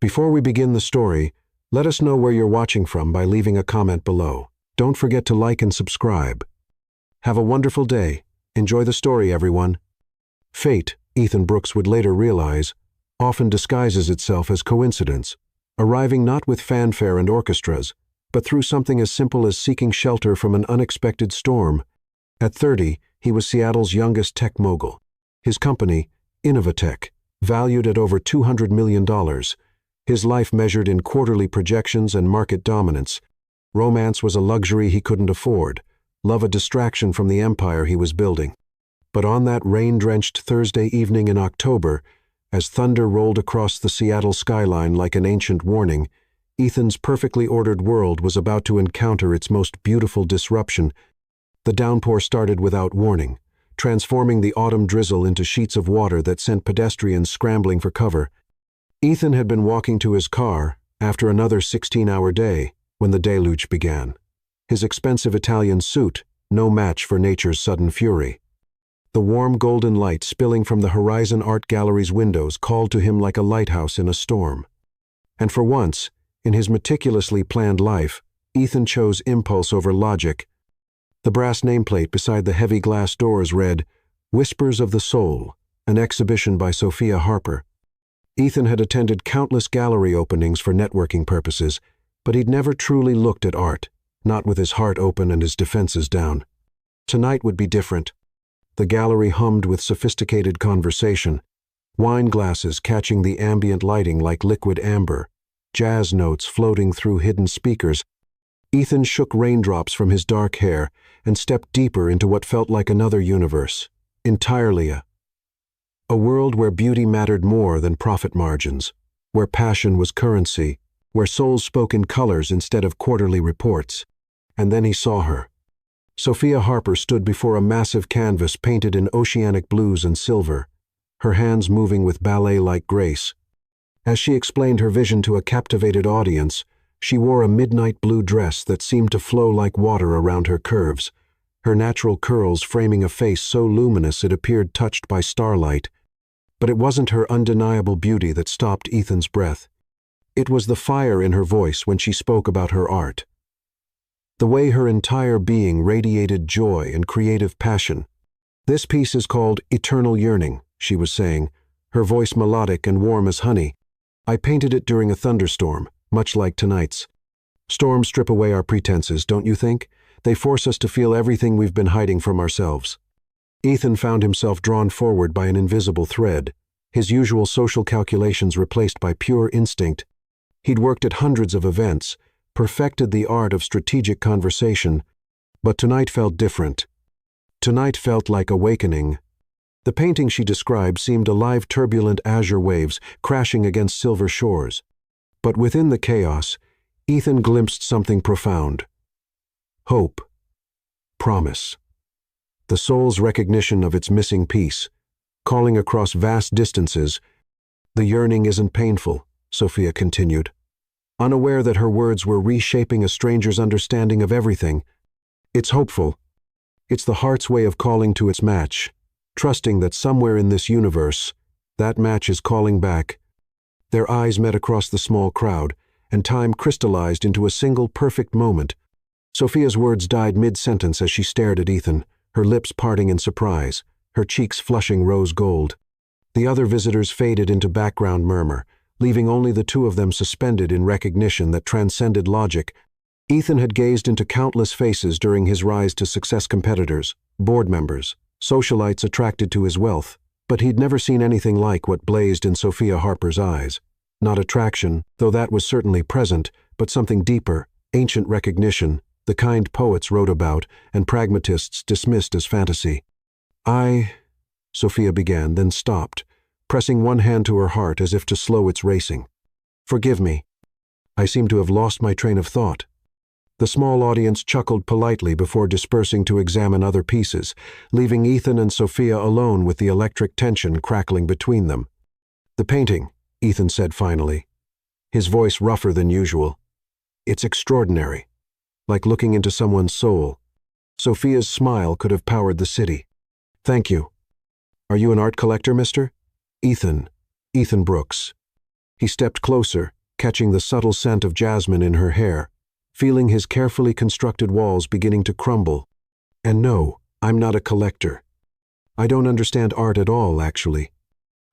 Before we begin the story, let us know where you're watching from by leaving a comment below. Don't forget to like and subscribe. Have a wonderful day. Enjoy the story, everyone. Fate, Ethan Brooks would later realize, often disguises itself as coincidence, arriving not with fanfare and orchestras, but through something as simple as seeking shelter from an unexpected storm. At 30, he was Seattle's youngest tech mogul. His company, Innovatech, valued at over $200 million. His life measured in quarterly projections and market dominance. Romance was a luxury he couldn't afford, love a distraction from the empire he was building. But on that rain-drenched Thursday evening in October, as thunder rolled across the Seattle skyline like an ancient warning, Ethan's perfectly ordered world was about to encounter its most beautiful disruption. The downpour started without warning, transforming the autumn drizzle into sheets of water that sent pedestrians scrambling for cover. Ethan had been walking to his car after another 16-hour day when the deluge began. His expensive Italian suit, no match for nature's sudden fury. The warm golden light spilling from the Horizon Art Gallery's windows called to him like a lighthouse in a storm. And for once, in his meticulously planned life, Ethan chose impulse over logic. The brass nameplate beside the heavy glass doors read, "Whispers of the Soul, an exhibition by Sophia Harper." Ethan had attended countless gallery openings for networking purposes, but he'd never truly looked at art, not with his heart open and his defenses down. Tonight would be different. The gallery hummed with sophisticated conversation, wine glasses catching the ambient lighting like liquid amber, jazz notes floating through hidden speakers. Ethan shook raindrops from his dark hair and stepped deeper into what felt like another universe, entirely a world where beauty mattered more than profit margins, where passion was currency, where souls spoke in colors instead of quarterly reports. And then he saw her. Sophia Harper stood before a massive canvas painted in oceanic blues and silver, her hands moving with ballet-like grace. As she explained her vision to a captivated audience, she wore a midnight blue dress that seemed to flow like water around her curves, her natural curls framing a face so luminous it appeared touched by starlight. But it wasn't her undeniable beauty that stopped Ethan's breath. It was the fire in her voice when she spoke about her art. The way her entire being radiated joy and creative passion. "This piece is called Eternal Yearning," she was saying, her voice melodic and warm as honey. "I painted it during a thunderstorm, much like tonight's. Storms strip away our pretenses, don't you think? They force us to feel everything we've been hiding from ourselves." Ethan found himself drawn forward by an invisible thread, his usual social calculations replaced by pure instinct. He'd worked at hundreds of events, perfected the art of strategic conversation, but tonight felt different. Tonight felt like awakening. The painting she described seemed alive, turbulent azure waves crashing against silver shores. But within the chaos, Ethan glimpsed something profound. Hope. Promise. The soul's recognition of its missing piece, calling across vast distances. "The yearning isn't painful," Sophia continued, unaware that her words were reshaping a stranger's understanding of everything. "It's hopeful. It's the heart's way of calling to its match, trusting that somewhere in this universe, that match is calling back." Their eyes met across the small crowd, and time crystallized into a single perfect moment. Sophia's words died mid-sentence as she stared at Ethan, her lips parting in surprise, her cheeks flushing rose gold. The other visitors faded into background murmur, leaving only the two of them suspended in recognition that transcended logic. Ethan had gazed into countless faces during his rise to success: competitors, board members, socialites attracted to his wealth, but he'd never seen anything like what blazed in Sophia Harper's eyes. Not attraction, though that was certainly present, but something deeper, ancient recognition, the kind poets wrote about and pragmatists dismissed as fantasy. Sophia began, then stopped, pressing one hand to her heart as if to slow its racing. "Forgive me. I seem to have lost my train of thought." The small audience chuckled politely before dispersing to examine other pieces, leaving Ethan and Sophia alone with the electric tension crackling between them. "The painting," Ethan said finally, his voice rougher than usual. "It's extraordinary, like looking into someone's soul." Sophia's smile could have powered the city. "Thank you. Are you an art collector, mister?" Ethan Brooks. He stepped closer, catching the subtle scent of jasmine in her hair, feeling his carefully constructed walls beginning to crumble. And no, I'm not a collector. I don't understand art at all, actually.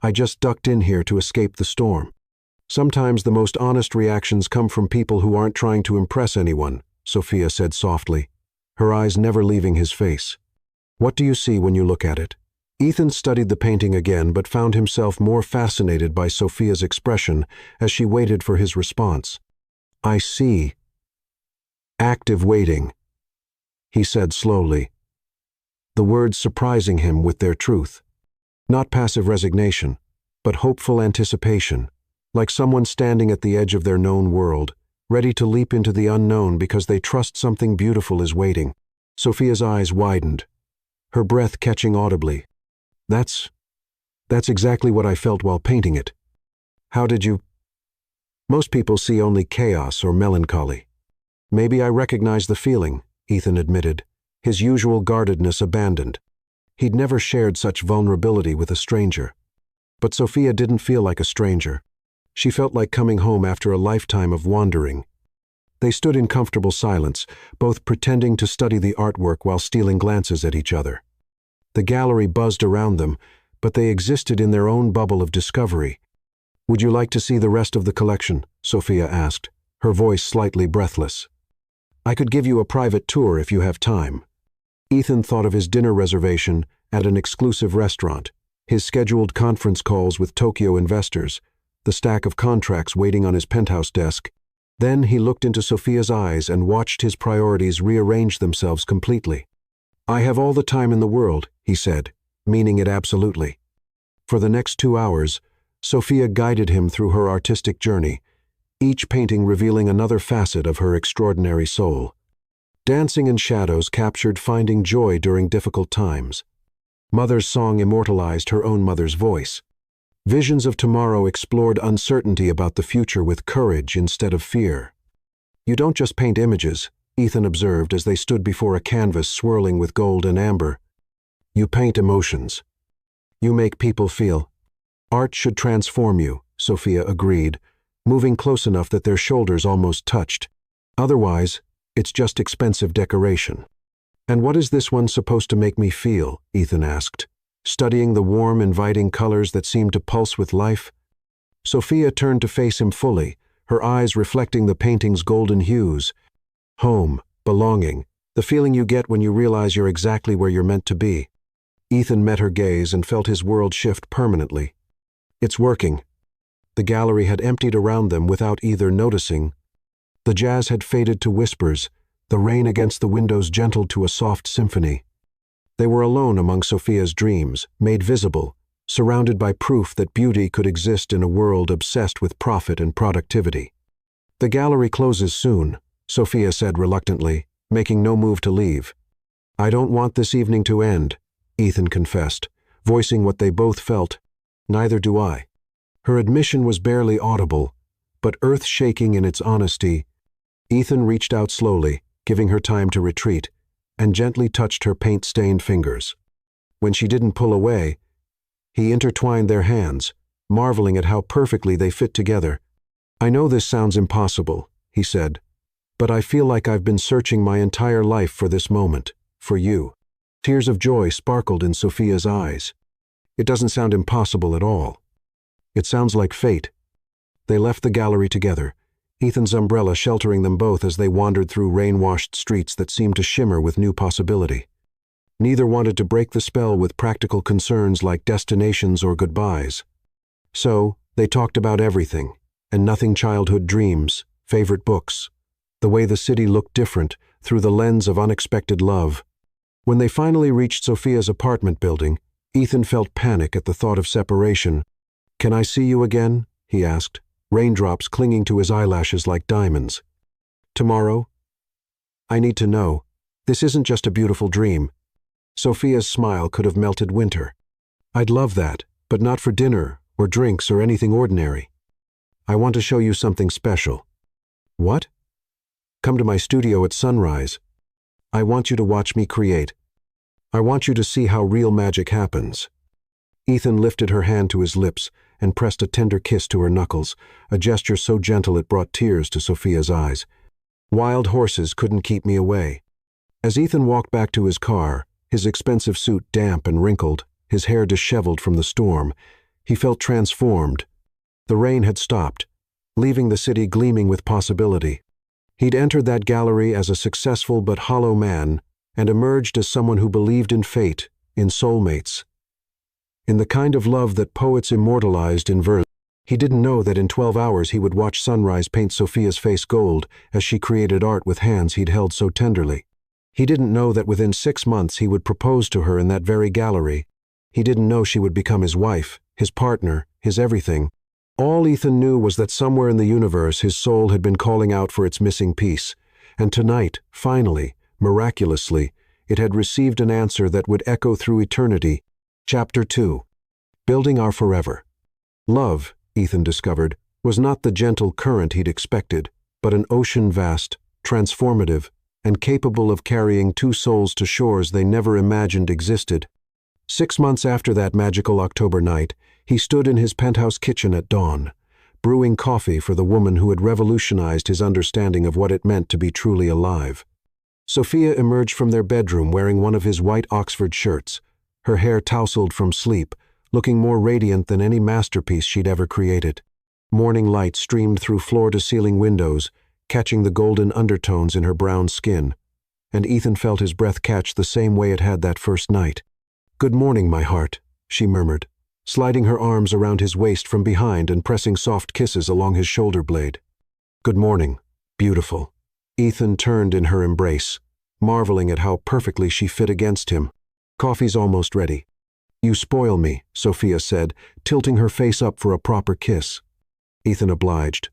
I just ducked in here to escape the storm. Sometimes the most honest reactions come from people who aren't trying to impress anyone, Sophia said softly, her eyes never leaving his face. What do you see when you look at it? Ethan studied the painting again but found himself more fascinated by Sophia's expression as she waited for his response. I see. Active waiting, he said slowly, the words surprising him with their truth. Not passive resignation, but hopeful anticipation, like someone standing at the edge of their known world, ready to leap into the unknown because they trust something beautiful is waiting. Sophia's eyes widened, her breath catching audibly. That's exactly what I felt while painting it. How did you? Most people see only chaos or melancholy. Maybe I recognize the feeling, Ethan admitted, his usual guardedness abandoned. He'd never shared such vulnerability with a stranger. But Sophia didn't feel like a stranger. She felt like coming home after a lifetime of wandering. They stood in comfortable silence, both pretending to study the artwork while stealing glances at each other. The gallery buzzed around them, but they existed in their own bubble of discovery. Would you like to see the rest of the collection? Sophia asked, her voice slightly breathless. I could give you a private tour if you have time. Ethan thought of his dinner reservation at an exclusive restaurant, his scheduled conference calls with Tokyo investors, the stack of contracts waiting on his penthouse desk. Then he looked into Sophia's eyes and watched his priorities rearrange themselves completely. I have all the time in the world, he said, meaning it absolutely. For the next 2 hours, Sophia guided him through her artistic journey, each painting revealing another facet of her extraordinary soul. Dancing in Shadows captured finding joy during difficult times. Mother's Song immortalized her own mother's voice. Visions of Tomorrow explored uncertainty about the future with courage instead of fear. You don't just paint images, Ethan observed as they stood before a canvas swirling with gold and amber. You paint emotions. You make people feel. Art should transform you, Sophia agreed, moving close enough that their shoulders almost touched. Otherwise, it's just expensive decoration. And what is this one supposed to make me feel? Ethan asked, studying the warm, inviting colors that seemed to pulse with life. Sophia turned to face him fully, her eyes reflecting the painting's golden hues. Home, belonging, the feeling you get when you realize you're exactly where you're meant to be. Ethan met her gaze and felt his world shift permanently. It's working. The gallery had emptied around them without either noticing. The jazz had faded to whispers, the rain against the windows gentled to a soft symphony. They were alone among Sophia's dreams, made visible, surrounded by proof that beauty could exist in a world obsessed with profit and productivity. The gallery closes soon, Sophia said reluctantly, making no move to leave. I don't want this evening to end, Ethan confessed, voicing what they both felt. Neither do I. Her admission was barely audible, but earth-shaking in its honesty. Ethan reached out slowly, giving her time to retreat, and gently touched her paint-stained fingers. When she didn't pull away, he intertwined their hands, marveling at how perfectly they fit together. I know this sounds impossible, he said, but I feel like I've been searching my entire life for this moment, for you. Tears of joy sparkled in Sophia's eyes. It doesn't sound impossible at all. It sounds like fate. They left the gallery together, Ethan's umbrella sheltering them both as they wandered through rain-washed streets that seemed to shimmer with new possibility. Neither wanted to break the spell with practical concerns like destinations or goodbyes. So, they talked about everything, and nothing: childhood dreams, favorite books, the way the city looked different through the lens of unexpected love. When they finally reached Sophia's apartment building, Ethan felt panic at the thought of separation. Can I see you again? He asked, raindrops clinging to his eyelashes like diamonds. Tomorrow? I need to know. This isn't just a beautiful dream. Sophia's smile could have melted winter. I'd love that, but not for dinner or drinks or anything ordinary. I want to show you something special. What? Come to my studio at sunrise. I want you to watch me create. I want you to see how real magic happens. Ethan lifted her hand to his lips and pressed a tender kiss to her knuckles, a gesture so gentle it brought tears to Sophia's eyes. Wild horses couldn't keep me away. As Ethan walked back to his car, his expensive suit damp and wrinkled, his hair disheveled from the storm, he felt transformed. The rain had stopped, leaving the city gleaming with possibility. He'd entered that gallery as a successful but hollow man and emerged as someone who believed in fate, in soulmates, in the kind of love that poets immortalized in verse. He didn't know that in 12 hours he would watch sunrise paint Sophia's face gold as she created art with hands he'd held so tenderly. He didn't know that within 6 months he would propose to her in that very gallery. He didn't know she would become his wife, his partner, his everything. All Ethan knew was that somewhere in the universe his soul had been calling out for its missing piece, and tonight, finally, miraculously, it had received an answer that would echo through eternity. Chapter 2. Building Our Forever. Love, Ethan discovered, was not the gentle current he'd expected, but an ocean vast, transformative, and capable of carrying two souls to shores they never imagined existed. 6 months after that magical October night, he stood in his penthouse kitchen at dawn, brewing coffee for the woman who had revolutionized his understanding of what it meant to be truly alive. Sophia emerged from their bedroom wearing one of his white Oxford shirts, her hair tousled from sleep, looking more radiant than any masterpiece she'd ever created. Morning light streamed through floor-to-ceiling windows, catching the golden undertones in her brown skin, and Ethan felt his breath catch the same way it had that first night. "Good morning, my heart," she murmured, sliding her arms around his waist from behind and pressing soft kisses along his shoulder blade. "Good morning, beautiful." Ethan turned in her embrace, marveling at how perfectly she fit against him. "Coffee's almost ready." "You spoil me," Sophia said, tilting her face up for a proper kiss. Ethan obliged,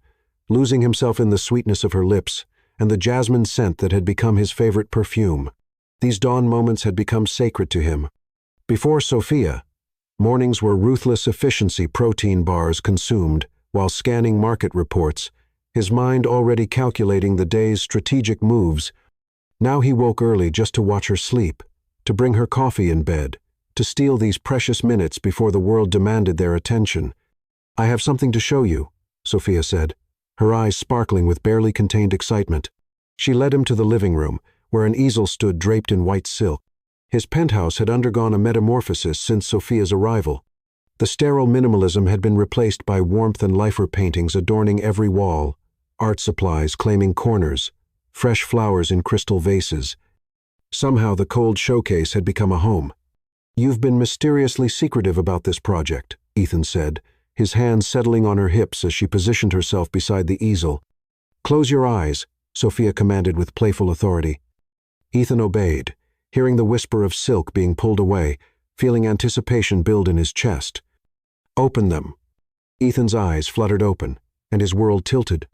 losing himself in the sweetness of her lips and the jasmine scent that had become his favorite perfume. These dawn moments had become sacred to him. Before Sophia, mornings were ruthless efficiency protein bars consumed while scanning market reports, his mind already calculating the day's strategic moves. Now he woke early just to watch her sleep, to bring her coffee in bed, to steal these precious minutes before the world demanded their attention. "I have something to show you," Sophia said, her eyes sparkling with barely contained excitement. She led him to the living room, where an easel stood draped in white silk. His penthouse had undergone a metamorphosis since Sophia's arrival. The sterile minimalism had been replaced by warmth and lifer paintings adorning every wall, art supplies claiming corners, fresh flowers in crystal vases. Somehow the cold showcase had become a home. "You've been mysteriously secretive about this project," Ethan said, his hands settling on her hips as she positioned herself beside the easel. "Close your eyes," Sophia commanded with playful authority. Ethan obeyed, hearing the whisper of silk being pulled away, feeling anticipation build in his chest. "Open them." Ethan's eyes fluttered open, and his world tilted.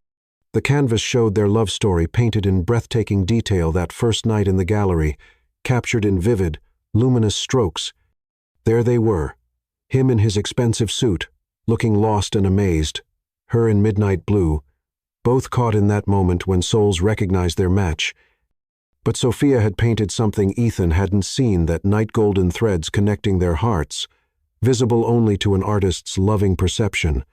The canvas showed their love story painted in breathtaking detail that first night in the gallery, captured in vivid, luminous strokes. There they were, him in his expensive suit, looking lost and amazed, her in midnight blue, both caught in that moment when souls recognized their match. But Sophia had painted something Ethan hadn't seen, that night-golden threads connecting their hearts, visible only to an artist's loving perception.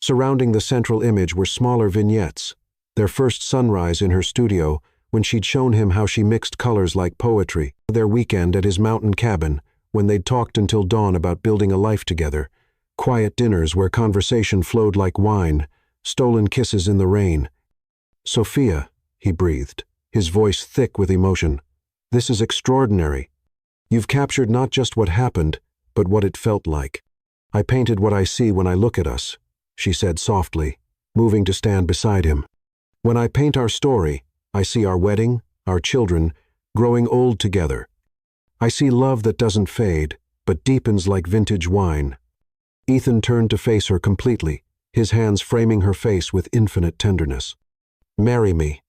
Surrounding the central image were smaller vignettes, their first sunrise in her studio, when she'd shown him how she mixed colors like poetry, their weekend at his mountain cabin, when they'd talked until dawn about building a life together, quiet dinners where conversation flowed like wine, stolen kisses in the rain. "Sophia," he breathed, his voice thick with emotion, "this is extraordinary. You've captured not just what happened, but what it felt like." "I painted what I see when I look at us," she said softly, moving to stand beside him. "When I paint our story, I see our wedding, our children, growing old together. I see love that doesn't fade, but deepens like vintage wine." Ethan turned to face her completely, his hands framing her face with infinite tenderness. "Marry me."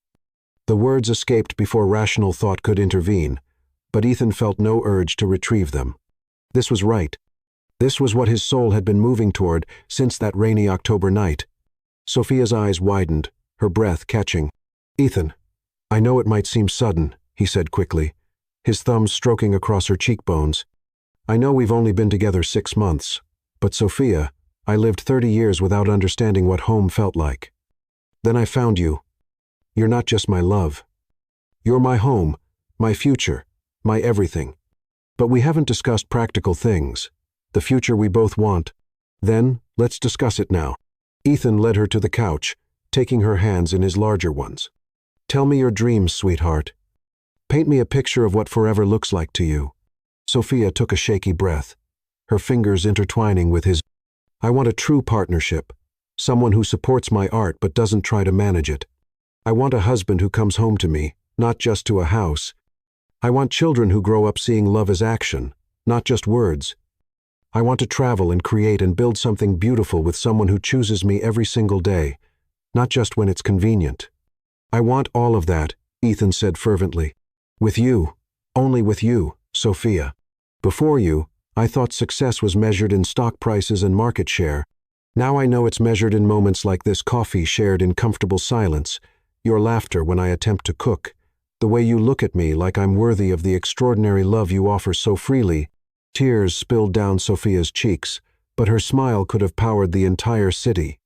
The words escaped before rational thought could intervene, but Ethan felt no urge to retrieve them. This was right. This was what his soul had been moving toward since that rainy October night. Sophia's eyes widened, her breath catching. "Ethan, I know it might seem sudden," he said quickly, his thumbs stroking across her cheekbones. I know we've only been together 6 months, but Sophia, I lived 30 years without understanding what home felt like. Then I found you. You're not just my love. You're my home, my future, my everything. But we haven't discussed practical things, the future we both want. Then, let's discuss it now. Ethan led her to the couch, taking her hands in his larger ones. Tell me your dreams, sweetheart. Paint me a picture of what forever looks like to you. Sophia took a shaky breath, her fingers intertwining with his. I want a true partnership, someone who supports my art but doesn't try to manage it. I want a husband who comes home to me, not just to a house. I want children who grow up seeing love as action, not just words. I want to travel and create and build something beautiful with someone who chooses me every single day, not just when it's convenient. I want all of that, Ethan said fervently. With you, only with you, Sophia. Before you, I thought success was measured in stock prices and market share. Now I know it's measured in moments like this coffee shared in comfortable silence, your laughter when I attempt to cook, the way you look at me like I'm worthy of the extraordinary love you offer so freely. Tears spilled down Sophia's cheeks, but her smile could have powered the entire city.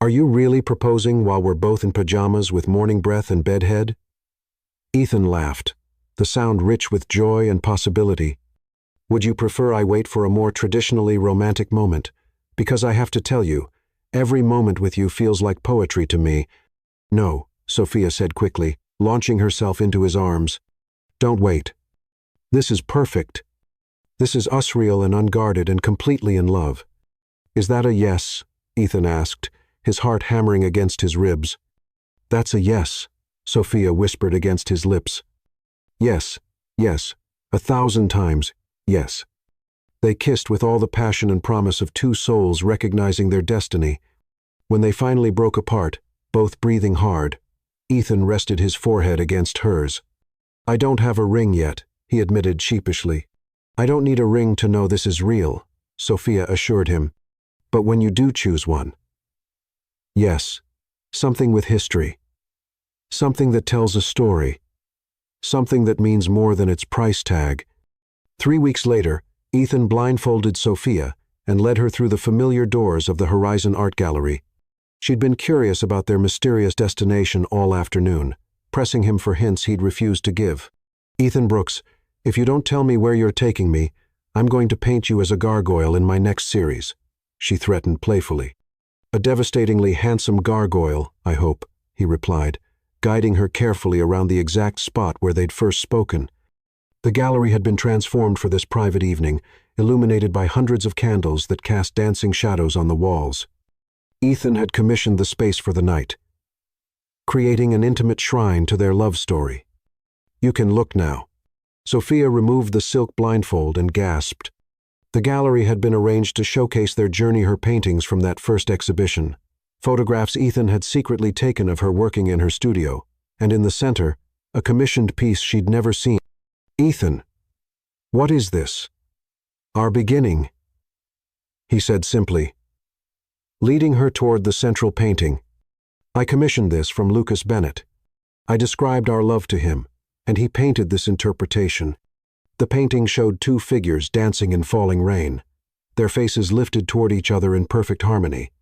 Are you really proposing while we're both in pajamas with morning breath and bedhead? Ethan laughed, the sound rich with joy and possibility. Would you prefer I wait for a more traditionally romantic moment? Because I have to tell you, every moment with you feels like poetry to me. No, Sophia said quickly, launching herself into his arms. Don't wait. This is perfect. This is us real and unguarded and completely in love. Is that a yes? Ethan asked, his heart hammering against his ribs. That's a yes, Sophia whispered against his lips. Yes, yes, 1,000 times. Yes. They kissed with all the passion and promise of two souls recognizing their destiny. When they finally broke apart, both breathing hard, Ethan rested his forehead against hers. I don't have a ring yet, he admitted sheepishly. I don't need a ring to know this is real, Sophia assured him. But when you do choose one. Yes, something with history. Something that tells a story. Something that means more than its price tag. 3 weeks later, Ethan blindfolded Sophia and led her through the familiar doors of the Horizon Art Gallery. She'd been curious about their mysterious destination all afternoon, pressing him for hints he'd refused to give. Ethan Brooks, if you don't tell me where you're taking me, I'm going to paint you as a gargoyle in my next series, she threatened playfully. A devastatingly handsome gargoyle, I hope, he replied, guiding her carefully around the exact spot where they'd first spoken. The gallery had been transformed for this private evening, illuminated by hundreds of candles that cast dancing shadows on the walls. Ethan had commissioned the space for the night, creating an intimate shrine to their love story. You can look now. Sophia removed the silk blindfold and gasped. The gallery had been arranged to showcase their journey, her paintings from that first exhibition. Photographs Ethan had secretly taken of her working in her studio, and in the center, a commissioned piece she'd never seen. Ethan, what is this? Our beginning, he said simply, leading her toward the central painting. I commissioned this from Lucas Bennett. I described our love to him, and he painted this interpretation. The painting showed two figures dancing in falling rain, their faces lifted toward each other in perfect harmony.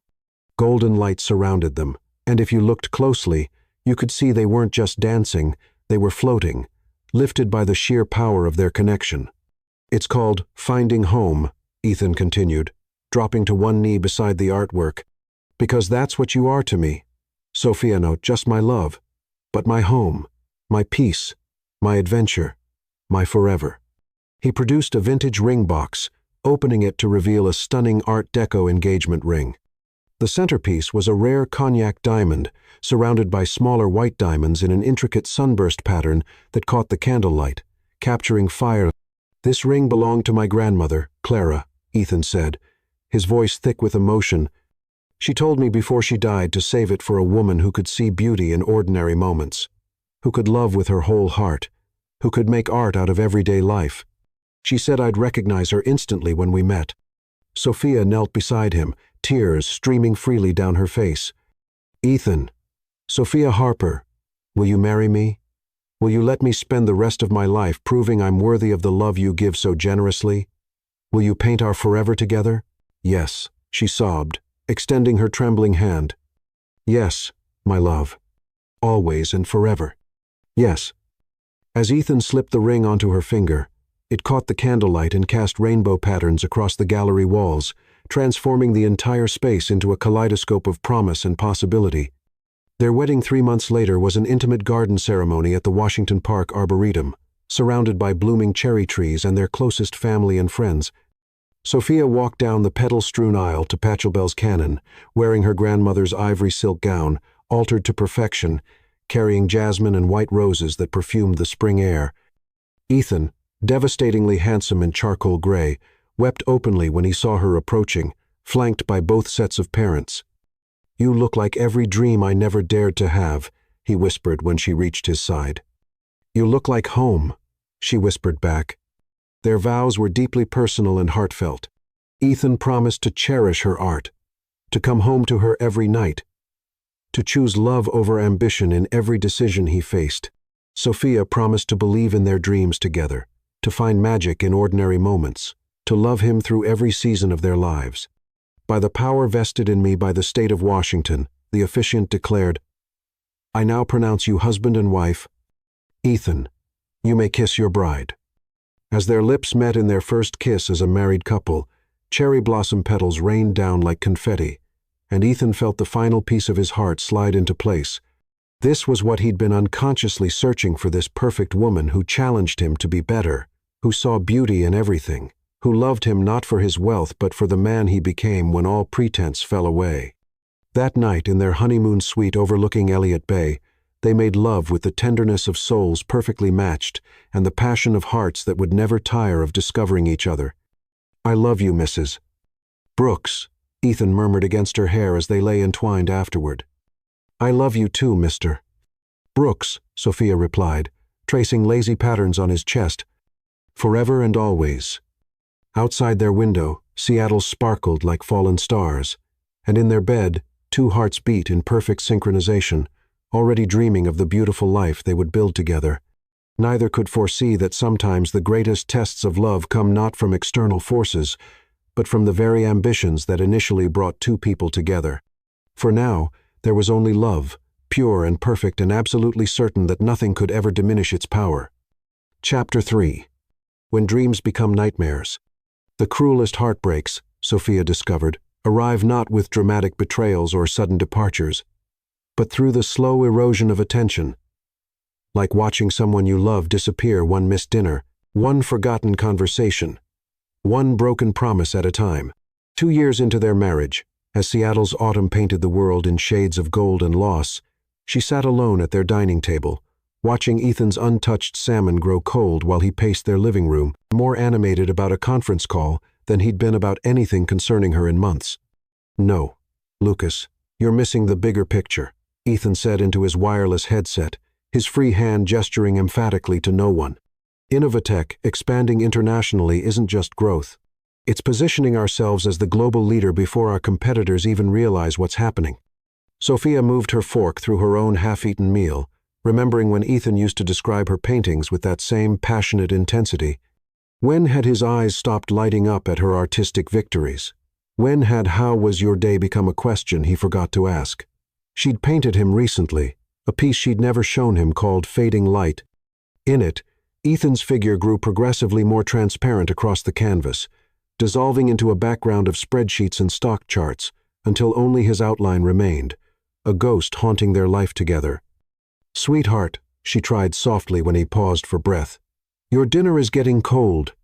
Golden light surrounded them, and if you looked closely, you could see they weren't just dancing, they were floating, lifted by the sheer power of their connection. It's called Finding Home, Ethan continued, dropping to one knee beside the artwork. Because that's what you are to me. Sophia, not just my love, but my home, my peace, my adventure, my forever. He produced a vintage ring box, opening it to reveal a stunning Art Deco engagement ring. The centerpiece was a rare cognac diamond, surrounded by smaller white diamonds in an intricate sunburst pattern that caught the candlelight, capturing fire. This ring belonged to my grandmother, Clara, Ethan said, his voice thick with emotion. She told me before she died to save it for a woman who could see beauty in ordinary moments, who could love with her whole heart, who could make art out of everyday life. She said I'd recognize her instantly when we met. Sophia knelt beside him, tears streaming freely down her face. Ethan, Sophia Harper, will you marry me? Will you let me spend the rest of my life proving I'm worthy of the love you give so generously? Will you paint our forever together? Yes, she sobbed, extending her trembling hand. Yes, my love. Always and forever. Yes. As Ethan slipped the ring onto her finger, it caught the candlelight and cast rainbow patterns across the gallery walls, transforming the entire space into a kaleidoscope of promise and possibility. Their wedding 3 months later was an intimate garden ceremony at the Washington Park Arboretum, surrounded by blooming cherry trees and their closest family and friends. Sophia walked down the petal-strewn aisle to Pachelbel's cannon, wearing her grandmother's ivory silk gown, altered to perfection, carrying jasmine and white roses that perfumed the spring air. Ethan, devastatingly handsome in charcoal gray, wept openly when he saw her approaching, flanked by both sets of parents. "You look like every dream I never dared to have," he whispered when she reached his side. "You look like home," she whispered back. Their vows were deeply personal and heartfelt. Ethan promised to cherish her art, to come home to her every night, to choose love over ambition in every decision he faced. Sophia promised to believe in their dreams together, to find magic in ordinary moments, to love him through every season of their lives. "By the power vested in me by the state of Washington," the officiant declared, "I now pronounce you husband and wife. Ethan, you may kiss your bride." As their lips met in their first kiss as a married couple, cherry blossom petals rained down like confetti, and Ethan felt the final piece of his heart slide into place. This was what he'd been unconsciously searching for, this perfect woman who challenged him to be better, who saw beauty in everything, who loved him not for his wealth but for the man he became when all pretense fell away. That night, in their honeymoon suite overlooking Elliott Bay, they made love with the tenderness of souls perfectly matched and the passion of hearts that would never tire of discovering each other. "I love you, Mrs. Brooks," Ethan murmured against her hair as they lay entwined afterward. "I love you too, Mr. Brooks," Sophia replied, tracing lazy patterns on his chest. "Forever and always." Outside their window, Seattle sparkled like fallen stars, and in their bed, two hearts beat in perfect synchronization, already dreaming of the beautiful life they would build together. Neither could foresee that sometimes the greatest tests of love come not from external forces, but from the very ambitions that initially brought two people together. For now, there was only love, pure and perfect and absolutely certain that nothing could ever diminish its power. Chapter 3. When Dreams Become Nightmares. The cruelest heartbreaks, Sophia discovered, arrive not with dramatic betrayals or sudden departures, but through the slow erosion of attention. Like watching someone you love disappear, one missed dinner, one forgotten conversation, one broken promise at a time. 2 years into their marriage, as Seattle's autumn painted the world in shades of gold and loss, she sat alone at their dining table, watching Ethan's untouched salmon grow cold while he paced their living room, more animated about a conference call than he'd been about anything concerning her in months. "No, Lucas, you're missing the bigger picture," Ethan said into his wireless headset, his free hand gesturing emphatically to no one. "Innovatech expanding internationally isn't just growth. It's positioning ourselves as the global leader before our competitors even realize what's happening." Sophia moved her fork through her own half-eaten meal, remembering when Ethan used to describe her paintings with that same passionate intensity. When had his eyes stopped lighting up at her artistic victories? When had "how was your day" become a question he forgot to ask? She'd painted him recently, a piece she'd never shown him called Fading Light. In it, Ethan's figure grew progressively more transparent across the canvas, dissolving into a background of spreadsheets and stock charts, until only his outline remained, a ghost haunting their life together. "Sweetheart," she tried softly when he paused for breath, "your dinner is getting cold."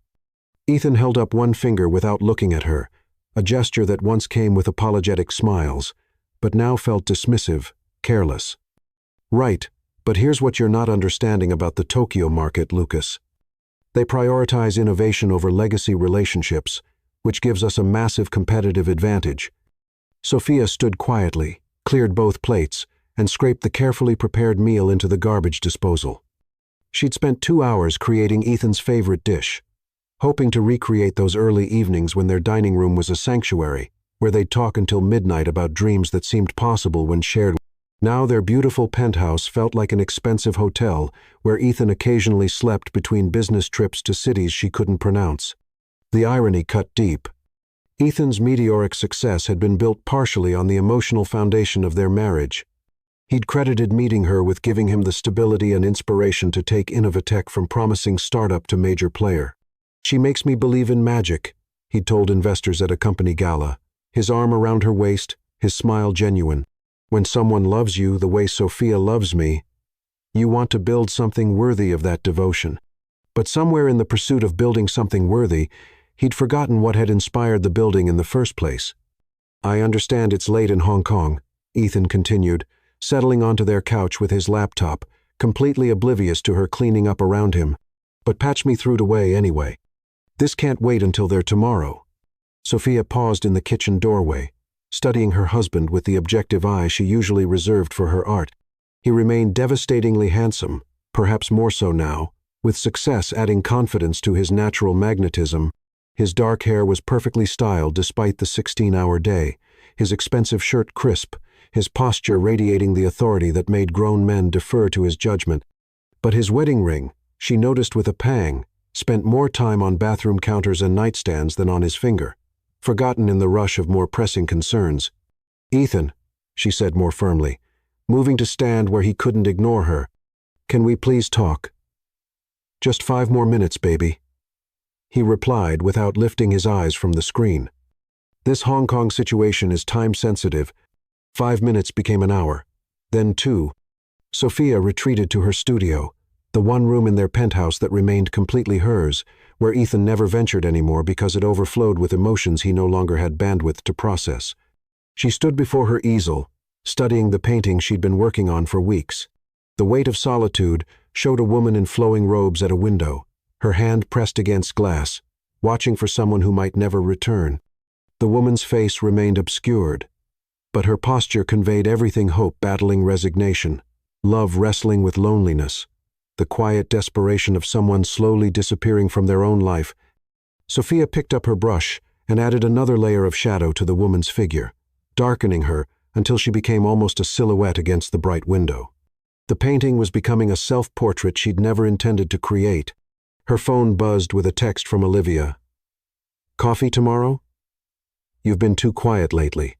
Ethan held up one finger without looking at her, a gesture that once came with apologetic smiles, but now felt dismissive, careless. "Right, but here's what you're not understanding about the Tokyo market, Lucas. They prioritize innovation over legacy relationships, which gives us a massive competitive advantage." Sophia stood quietly, cleared both plates, and scraped the carefully prepared meal into the garbage disposal. She'd spent 2 hours creating Ethan's favorite dish, hoping to recreate those early evenings when their dining room was a sanctuary, where they'd talk until midnight about dreams that seemed possible when shared. Now their beautiful penthouse felt like an expensive hotel where Ethan occasionally slept between business trips to cities she couldn't pronounce. The irony cut deep. Ethan's meteoric success had been built partially on the emotional foundation of their marriage. He'd credited meeting her with giving him the stability and inspiration to take Innovatech from promising startup to major player. "She makes me believe in magic," he'd told investors at a company gala, his arm around her waist, his smile genuine. "When someone loves you the way Sophia loves me, you want to build something worthy of that devotion." But somewhere in the pursuit of building something worthy, he'd forgotten what had inspired the building in the first place. "I understand it's late in Hong Kong," Ethan continued, settling onto their couch with his laptop, completely oblivious to her cleaning up around him. "But patch me through to Wei anyway. This can't wait until they're tomorrow." Sophia paused in the kitchen doorway, studying her husband with the objective eye she usually reserved for her art. He remained devastatingly handsome, perhaps more so now, with success adding confidence to his natural magnetism. His dark hair was perfectly styled despite the 16-hour day, his expensive shirt crisp, his posture radiating the authority that made grown men defer to his judgment. But his wedding ring, she noticed with a pang, spent more time on bathroom counters and nightstands than on his finger, forgotten in the rush of more pressing concerns. "Ethan," she said more firmly, moving to stand where he couldn't ignore her, "can we please talk?" "Just 5 more minutes, baby," he replied without lifting his eyes from the screen. "This Hong Kong situation is time-sensitive." 5 minutes became an hour, then 2. Sophia retreated to her studio, the one room in their penthouse that remained completely hers, where Ethan never ventured anymore because it overflowed with emotions he no longer had bandwidth to process. She stood before her easel, studying the painting she'd been working on for weeks. The Weight of Solitude showed a woman in flowing robes at a window, her hand pressed against glass, watching for someone who might never return. The woman's face remained obscured, but her posture conveyed everything: hope battling resignation, love wrestling with loneliness, the quiet desperation of someone slowly disappearing from their own life. Sophia picked up her brush and added another layer of shadow to the woman's figure, darkening her until she became almost a silhouette against the bright window. The painting was becoming a self-portrait she'd never intended to create. Her phone buzzed with a text from Olivia. "Coffee tomorrow? You've been too quiet lately."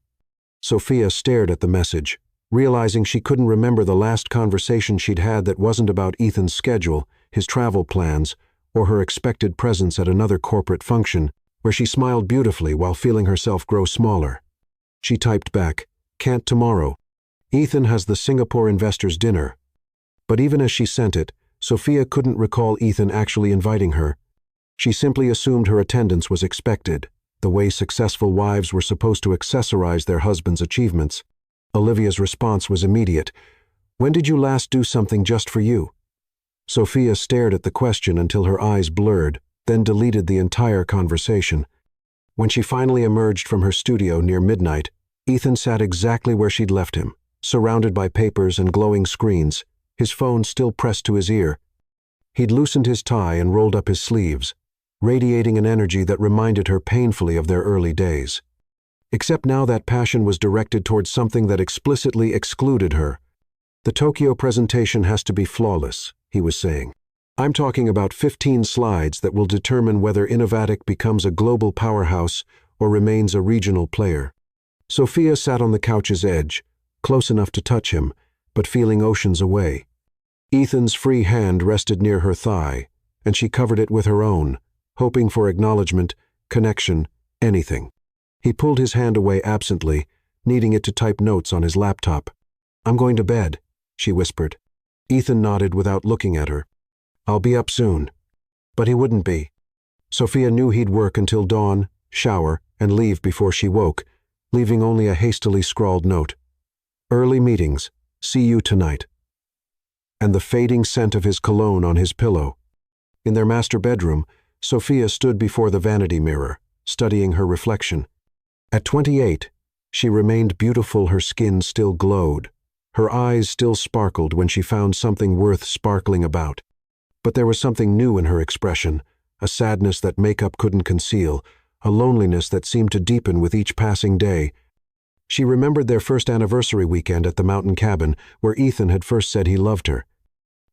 Sophia stared at the message, realizing she couldn't remember the last conversation she'd had that wasn't about Ethan's schedule, his travel plans, or her expected presence at another corporate function, where she smiled beautifully while feeling herself grow smaller. She typed back, "Can't tomorrow. Ethan has the Singapore investors' dinner." But even as she sent it, Sophia couldn't recall Ethan actually inviting her. She simply assumed her attendance was expected, the way successful wives were supposed to accessorize their husbands' achievements. Olivia's response was immediate. "When did you last do something just for you?" Sophia stared at the question until her eyes blurred, then deleted the entire conversation. When she finally emerged from her studio near midnight, Ethan sat exactly where she'd left him, surrounded by papers and glowing screens, his phone still pressed to his ear. He'd loosened his tie and rolled up his sleeves, radiating an energy that reminded her painfully of their early days. Except now that passion was directed towards something that explicitly excluded her. "The Tokyo presentation has to be flawless," he was saying. "I'm talking about 15 slides that will determine whether Innovatech becomes a global powerhouse or remains a regional player." Sophia sat on the couch's edge, close enough to touch him, but feeling oceans away. Ethan's free hand rested near her thigh, and she covered it with her own, hoping for acknowledgement, connection, anything. He pulled his hand away absently, needing it to type notes on his laptop. "I'm going to bed," she whispered. Ethan nodded without looking at her. "I'll be up soon." But he wouldn't be. Sophia knew he'd work until dawn, shower, and leave before she woke, leaving only a hastily scrawled note. "Early meetings. See you tonight." And the fading scent of his cologne on his pillow. In their master bedroom, Sophia stood before the vanity mirror, studying her reflection. At 28, she remained beautiful. Her skin still glowed. Her eyes still sparkled when she found something worth sparkling about. But there was something new in her expression, a sadness that makeup couldn't conceal, a loneliness that seemed to deepen with each passing day. She remembered their first anniversary weekend at the mountain cabin, where Ethan had first said he loved her.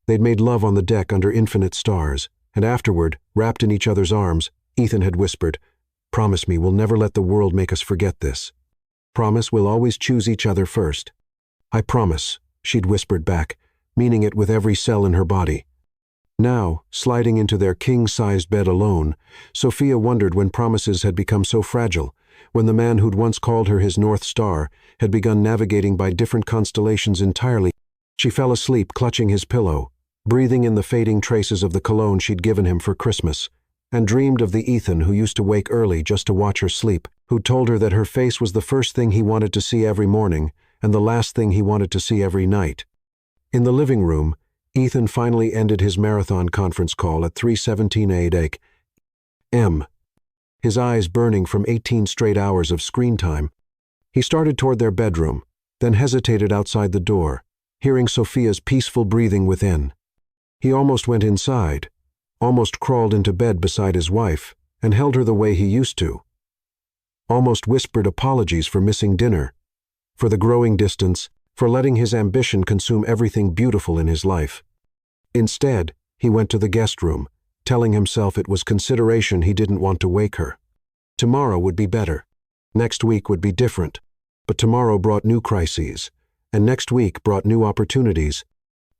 They'd made love on the deck under infinite stars, and afterward, wrapped in each other's arms, Ethan had whispered. "Promise me we'll never let the world make us forget this. Promise we'll always choose each other first." "I promise," she'd whispered back, meaning it with every cell in her body. Now, sliding into their king-sized bed alone, Sophia wondered when promises had become so fragile, when the man who'd once called her his North Star had begun navigating by different constellations entirely. She fell asleep clutching his pillow, breathing in the fading traces of the cologne she'd given him for Christmas, and dreamed of the Ethan who used to wake early just to watch her sleep, who'd told her that her face was the first thing he wanted to see every morning and the last thing he wanted to see every night. In the living room, Ethan finally ended his marathon conference call at 3:17 a.m. His eyes burning from 18 straight hours of screen time. He started toward their bedroom, then hesitated outside the door, hearing Sophia's peaceful breathing within. He almost went inside, almost crawled into bed beside his wife, and held her the way he used to. Almost whispered apologies for missing dinner, for the growing distance, for letting his ambition consume everything beautiful in his life. Instead, he went to the guest room, telling himself it was consideration he didn't want to wake her. Tomorrow would be better. Next week would be different. But tomorrow brought new crises, and next week brought new opportunities.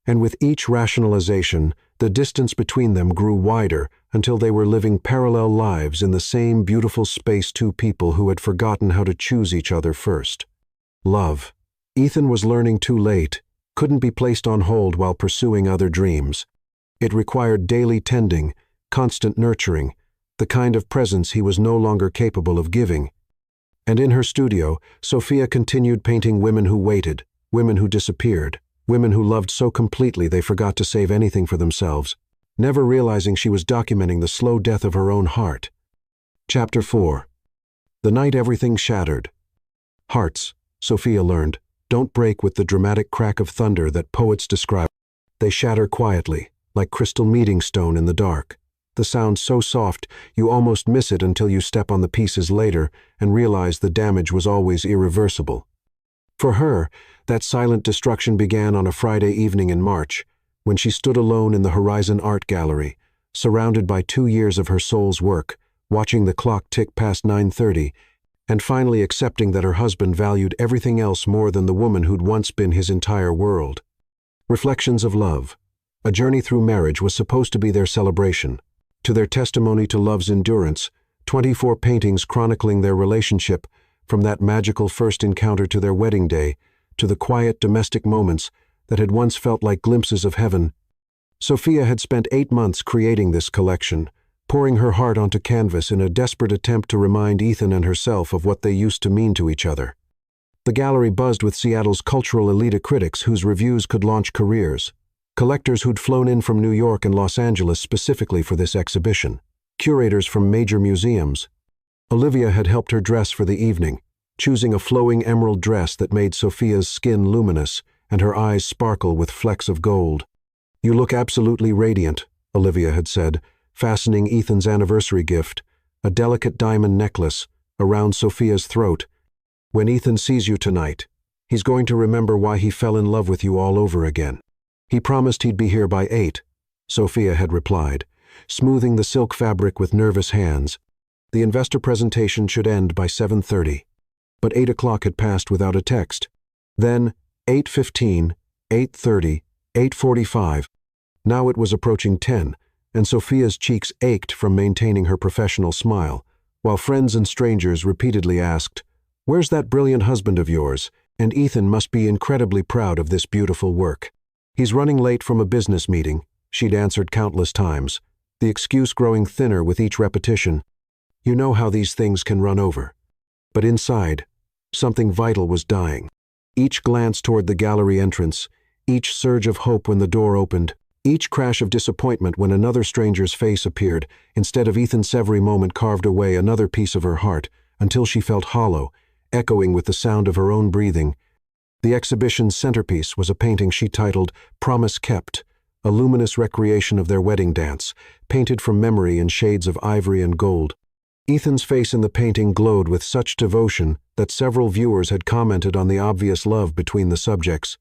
And with each rationalization, the distance between them grew wider until they were living parallel lives in the same beautiful space two people who had forgotten how to choose each other first. Love. Ethan was learning too late, couldn't be placed on hold while pursuing other dreams. It required daily tending, constant nurturing, the kind of presence he was no longer capable of giving. And in her studio, Sophia continued painting women who waited, women who disappeared, women who loved so completely they forgot to save anything for themselves, never realizing she was documenting the slow death of her own heart. Chapter 4. The night everything shattered. Hearts, Sophia learned, don't break with the dramatic crack of thunder that poets describe. They shatter quietly, like crystal meeting stone in the dark. The sound so soft you almost miss it until you step on the pieces later and realize the damage was always irreversible. For her, that silent destruction began on a Friday evening in March, when she stood alone in the Horizon Art Gallery, surrounded by 2 years of her soul's work, watching the clock tick past 9:30, and finally accepting that her husband valued everything else more than the woman who'd once been his entire world. Reflections of Love. A journey through marriage was supposed to be their celebration. To their testimony to love's endurance, 24 paintings chronicling their relationship, from that magical first encounter to their wedding day, to the quiet domestic moments that had once felt like glimpses of heaven. Sophia had spent 8 months creating this collection, pouring her heart onto canvas in a desperate attempt to remind Ethan and herself of what they used to mean to each other. The gallery buzzed with Seattle's cultural elite critics whose reviews could launch careers, collectors who'd flown in from New York and Los Angeles specifically for this exhibition, curators from major museums. Olivia had helped her dress for the evening, choosing a flowing emerald dress that made Sophia's skin luminous and her eyes sparkle with flecks of gold. "You look absolutely radiant," Olivia had said, fastening Ethan's anniversary gift, a delicate diamond necklace, around Sophia's throat. "When Ethan sees you tonight, he's going to remember why he fell in love with you all over again. He promised he'd be here by 8, Sophia had replied, smoothing the silk fabric with nervous hands. The investor presentation should end by 7:30. But 8 o'clock had passed without a text. Then 8:15, 8:30, 8:45. Now it was approaching 10, and Sophia's cheeks ached from maintaining her professional smile, while friends and strangers repeatedly asked, "Where's that brilliant husband of yours? And Ethan must be incredibly proud of this beautiful work." "He's running late from a business meeting," she'd answered countless times, the excuse growing thinner with each repetition. You know how these things can run over. But inside, something vital was dying. Each glance toward the gallery entrance, each surge of hope when the door opened, each crash of disappointment when another stranger's face appeared, instead of Ethan's every moment carved away another piece of her heart, until she felt hollow, echoing with the sound of her own breathing. The exhibition's centerpiece was a painting she titled "Promise Kept," a luminous recreation of their wedding dance, painted from memory in shades of ivory and gold. Ethan's face in the painting glowed with such devotion that several viewers had commented on the obvious love between the subjects.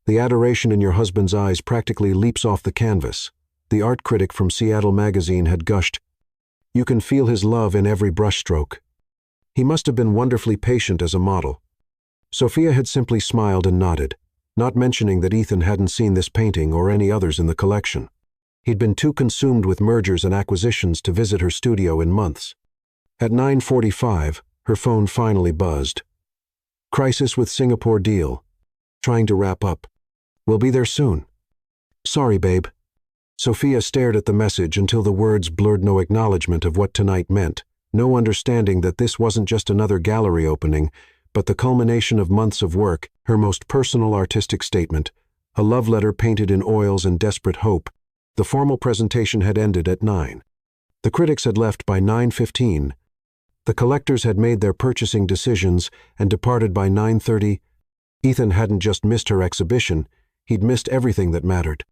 "The adoration in your husband's eyes practically leaps off the canvas," the art critic from Seattle magazine had gushed. You can feel his love in every brushstroke. He must have been wonderfully patient as a model. Sophia had simply smiled and nodded, not mentioning that Ethan hadn't seen this painting or any others in the collection. He'd been too consumed with mergers and acquisitions to visit her studio in months. At 9:45, her phone finally buzzed. Crisis with Singapore deal. Trying to wrap up. We'll be there soon. Sorry, babe. Sophia stared at the message until the words blurred, no acknowledgement of what tonight meant, no understanding that this wasn't just another gallery opening, but the culmination of months of work, her most personal artistic statement, a love letter painted in oils and desperate hope. The formal presentation had ended at 9. The critics had left by 9:15. The collectors had made their purchasing decisions and departed by 9:30. Ethan hadn't just missed her exhibition, he'd missed everything that mattered.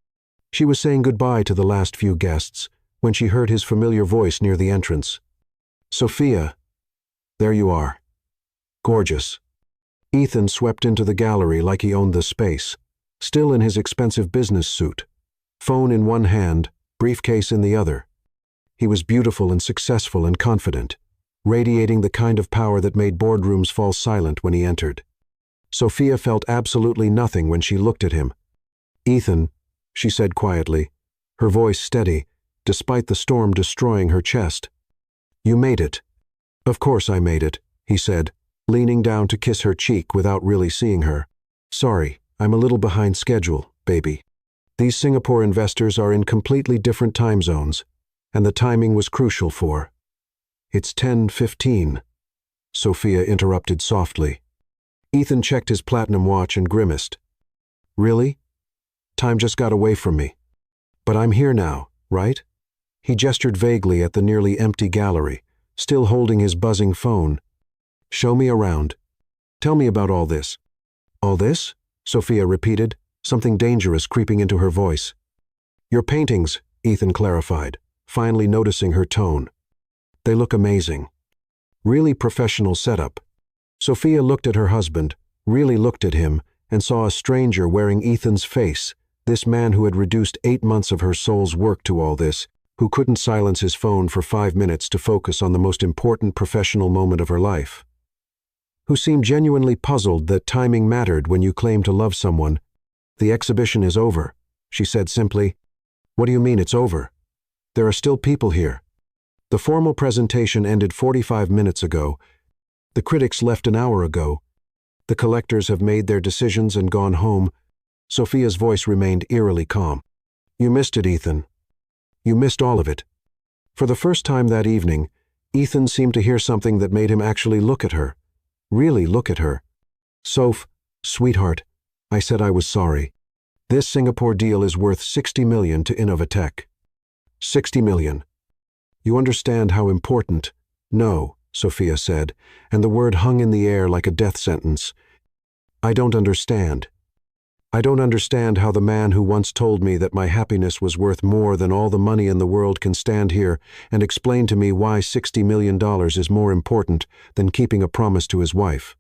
She was saying goodbye to the last few guests when she heard his familiar voice near the entrance. Sophia, there you are. Gorgeous. Ethan swept into the gallery like he owned the space, still in his expensive business suit, phone in one hand, briefcase in the other. He was beautiful and successful and confident, radiating the kind of power that made boardrooms fall silent when he entered. Sophia felt absolutely nothing when she looked at him. Ethan, she said quietly, her voice steady, despite the storm destroying her chest. You made it. Of course I made it, he said, leaning down to kiss her cheek without really seeing her. Sorry, I'm a little behind schedule, baby. These Singapore investors are in completely different time zones, and the timing was crucial for. It's 10:15, Sophia interrupted softly. Ethan checked his platinum watch and grimaced. Really? Time just got away from me. But I'm here now, right? He gestured vaguely at the nearly empty gallery, still holding his buzzing phone. Show me around. Tell me about all this. All this? Sophia repeated, something dangerous creeping into her voice. Your paintings, Ethan clarified, finally noticing her tone. They look amazing. Really professional setup. Sophia looked at her husband, really looked at him, and saw a stranger wearing Ethan's face, this man who had reduced 8 months of her soul's work to all this, who couldn't silence his phone for 5 minutes to focus on the most important professional moment of her life. Who seemed genuinely puzzled that timing mattered when you claim to love someone. The exhibition is over, she said simply. What do you mean it's over? There are still people here. The formal presentation ended 45 minutes ago. The critics left an hour ago. The collectors have made their decisions and gone home. Sophia's voice remained eerily calm. You missed it, Ethan. You missed all of it. For the first time that evening, Ethan seemed to hear something that made him actually look at her. Really look at her. Soph, sweetheart, I said I was sorry. This Singapore deal is worth 60 million to Innovatech. 60 million. You understand how important? No, Sophia said, and the word hung in the air like a death sentence. I don't understand. I don't understand how the man who once told me that my happiness was worth more than all the money in the world can stand here and explain to me why $60 million is more important than keeping a promise to his wife.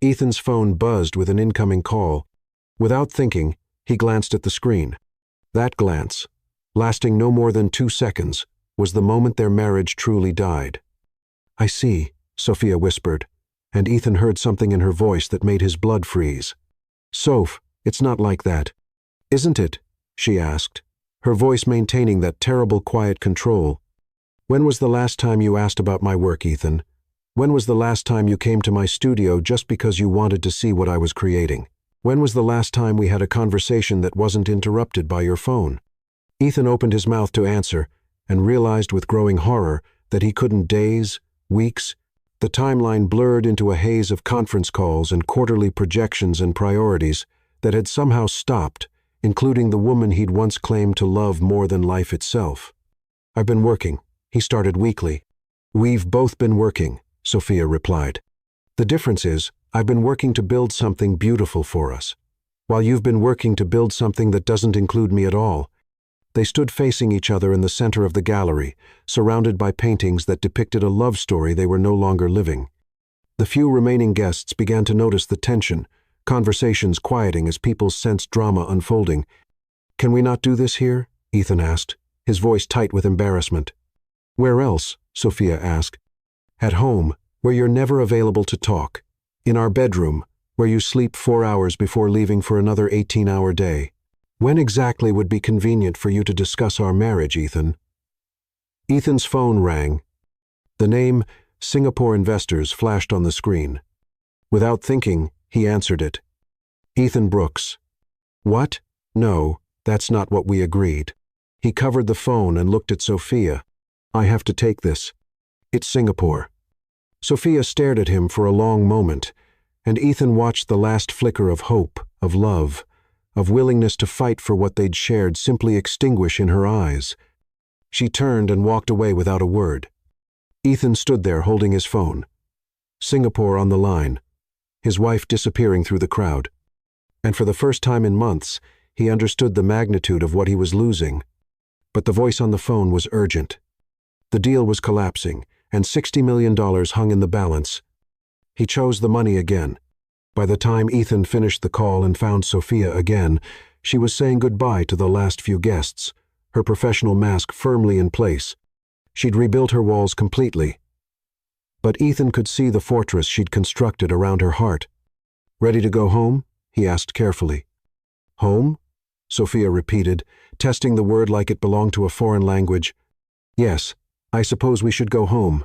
Ethan's phone buzzed with an incoming call. Without thinking, he glanced at the screen. That glance, lasting no more than 2 seconds, was the moment their marriage truly died. I see, Sophia whispered, and Ethan heard something in her voice that made his blood freeze. Soph, it's not like that. Isn't it? She asked, her voice maintaining that terrible quiet control. When was the last time you asked about my work, Ethan? When was the last time you came to my studio just because you wanted to see what I was creating? When was the last time we had a conversation that wasn't interrupted by your phone? Ethan opened his mouth to answer and realized with growing horror that he couldn't. Days, weeks, the timeline blurred into a haze of conference calls and quarterly projections and priorities that had somehow stopped, including the woman he'd once claimed to love more than life itself. I've been working, he started weakly. We've both been working, Sophia replied. The difference is, I've been working to build something beautiful for us, while you've been working to build something that doesn't include me at all. They stood facing each other in the center of the gallery, surrounded by paintings that depicted a love story they were no longer living. The few remaining guests began to notice the tension, conversations quieting as people sensed drama unfolding. Can we not do this here? Ethan asked, his voice tight with embarrassment. Where else? Sophia asked. At home, where you're never available to talk. In our bedroom, where you sleep 4 hours before leaving for another 18-hour day. When exactly would be convenient for you to discuss our marriage, Ethan? Ethan's phone rang. The name Singapore Investors flashed on the screen. Without thinking, he answered it. Ethan Brooks. What? No, that's not what we agreed. He covered the phone and looked at Sophia. I have to take this. It's Singapore. Sophia stared at him for a long moment, and Ethan watched the last flicker of hope, of love, of willingness to fight for what they'd shared simply extinguish in her eyes. She turned and walked away without a word. Ethan stood there holding his phone. Singapore on the line, his wife disappearing through the crowd. And for the first time in months, he understood the magnitude of what he was losing. But the voice on the phone was urgent. The deal was collapsing, and $60 million hung in the balance. He chose the money again. By the time Ethan finished the call and found Sophia again, she was saying goodbye to the last few guests, her professional mask firmly in place. She'd rebuilt her walls completely. But Ethan could see the fortress she'd constructed around her heart. Ready to go home? He asked carefully. Home? Sophia repeated, testing the word like it belonged to a foreign language. Yes, I suppose we should go home.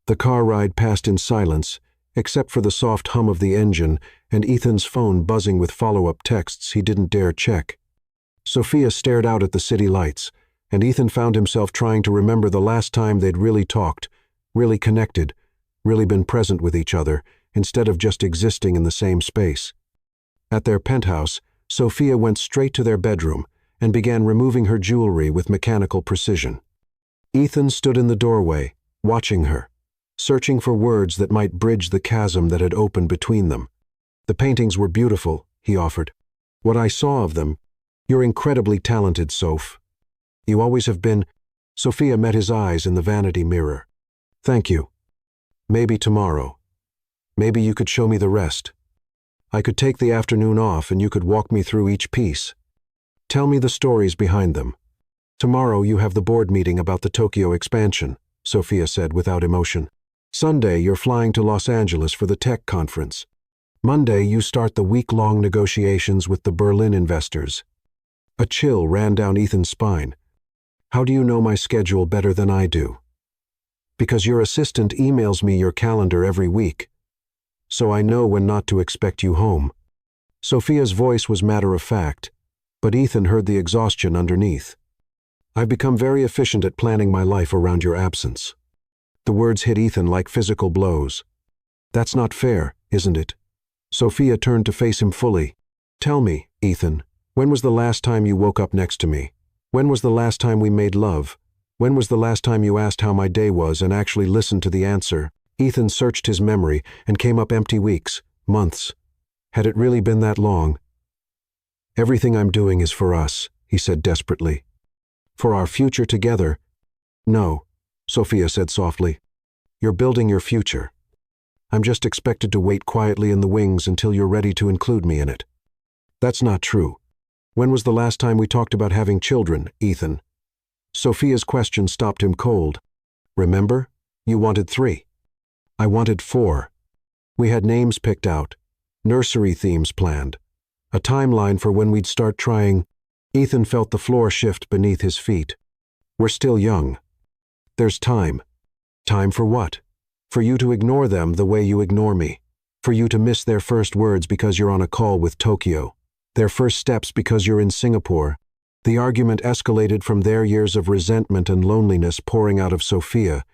The car ride passed in silence, except for the soft hum of the engine and Ethan's phone buzzing with follow-up texts he didn't dare check. Sophia stared out at the city lights, and Ethan found himself trying to remember the last time they'd really talked, really connected, really been present with each other, instead of just existing in the same space. At their penthouse, Sophia went straight to their bedroom and began removing her jewelry with mechanical precision. Ethan stood in the doorway, watching her, searching for words that might bridge the chasm that had opened between them. The paintings were beautiful, he offered. What I saw of them, you're incredibly talented, Soph. You always have been. Sophia met his eyes in the vanity mirror. Thank you. Maybe tomorrow. Maybe you could show me the rest. I could take the afternoon off and you could walk me through each piece. Tell me the stories behind them. Tomorrow you have the board meeting about the Tokyo expansion, Sophia said without emotion. Sunday you're flying to Los Angeles for the tech conference. Monday you start the week-long negotiations with the Berlin investors. A chill ran down Ethan's spine. How do you know my schedule better than I do? Because your assistant emails me your calendar every week. So I know when not to expect you home. Sophia's voice was matter-of-fact, but Ethan heard the exhaustion underneath. I've become very efficient at planning my life around your absence. The words hit Ethan like physical blows. That's not fair, isn't it? Sophia turned to face him fully. Tell me, Ethan, when was the last time you woke up next to me? When was the last time we made love? When was the last time you asked how my day was and actually listened to the answer? Ethan searched his memory and came up empty weeks, months. Had it really been that long? Everything I'm doing is for us, he said desperately. For our future together? No, Sophia said softly. You're building your future. I'm just expected to wait quietly in the wings until you're ready to include me in it. That's not true. When was the last time we talked about having children, Ethan? Sophia's question stopped him cold. Remember? You wanted 3. I wanted 4. We had names picked out, nursery themes planned, a timeline for when we'd start trying. Ethan felt the floor shift beneath his feet. We're still young. There's time. Time for what? For you to ignore them the way you ignore me. For you to miss their first words because you're on a call with Tokyo. Their first steps because you're in Singapore. The argument escalated from their years of resentment and loneliness pouring out of Sophia,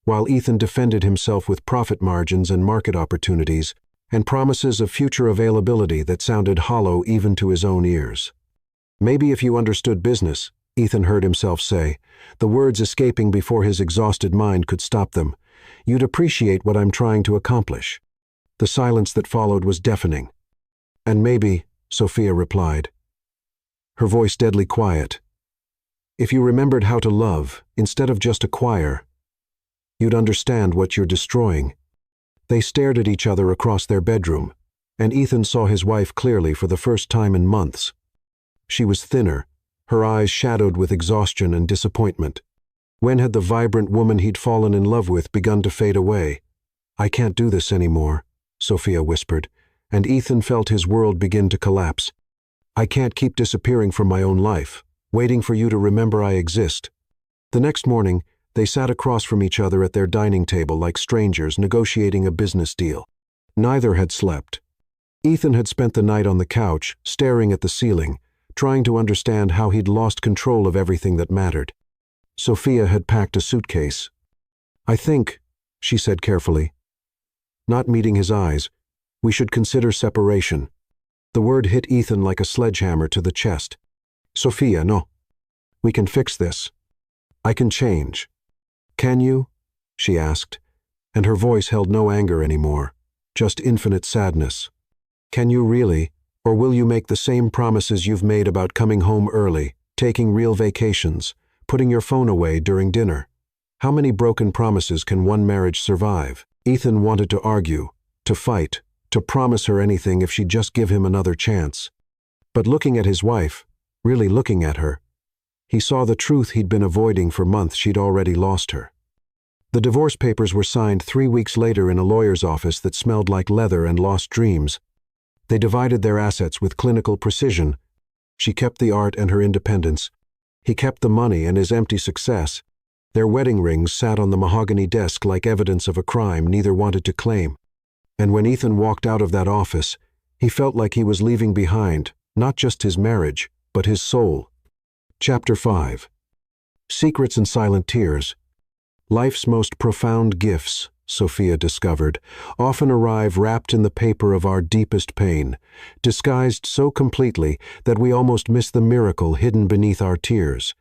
while Ethan defended himself with profit margins and market opportunities, and promises of future availability that sounded hollow even to his own ears. Maybe if you understood business, Ethan heard himself say, the words escaping before his exhausted mind could stop them, you'd appreciate what I'm trying to accomplish. The silence that followed was deafening. And maybe, Sophia replied, her voice deadly quiet, if you remembered how to love instead of just acquire, you'd understand what you're destroying. They stared at each other across their bedroom, and Ethan saw his wife clearly for the first time in months. She was thinner, her eyes shadowed with exhaustion and disappointment. When had the vibrant woman he'd fallen in love with begun to fade away? "I can't do this anymore," Sophia whispered, and Ethan felt his world begin to collapse. "I can't keep disappearing from my own life, waiting for you to remember I exist." The next morning, they sat across from each other at their dining table like strangers negotiating a business deal. Neither had slept. Ethan had spent the night on the couch, staring at the ceiling, trying to understand how he'd lost control of everything that mattered. Sophia had packed a suitcase. "I think," she said carefully, not meeting his eyes, "we should consider separation." The word hit Ethan like a sledgehammer to the chest. "Sophia, no. We can fix this. I can change." "Can you?" she asked, and her voice held no anger anymore, just infinite sadness. "Can you really, or will you make the same promises you've made about coming home early, taking real vacations, putting your phone away during dinner? How many broken promises can one marriage survive?" Ethan wanted to argue, to fight, to promise her anything if she'd just give him another chance. But looking at his wife, really looking at her, he saw the truth he'd been avoiding for months. She'd already lost her. The divorce papers were signed 3 weeks later in a lawyer's office that smelled like leather and lost dreams. They divided their assets with clinical precision. She kept the art and her independence. He kept the money and his empty success. Their wedding rings sat on the mahogany desk like evidence of a crime neither wanted to claim. And when Ethan walked out of that office, he felt like he was leaving behind, not just his marriage, but his soul. Chapter 5. Secrets and Silent Tears. Life's most profound gifts, Sophia discovered, often arrive wrapped in the paper of our deepest pain, disguised so completely that we almost miss the miracle hidden beneath our tears.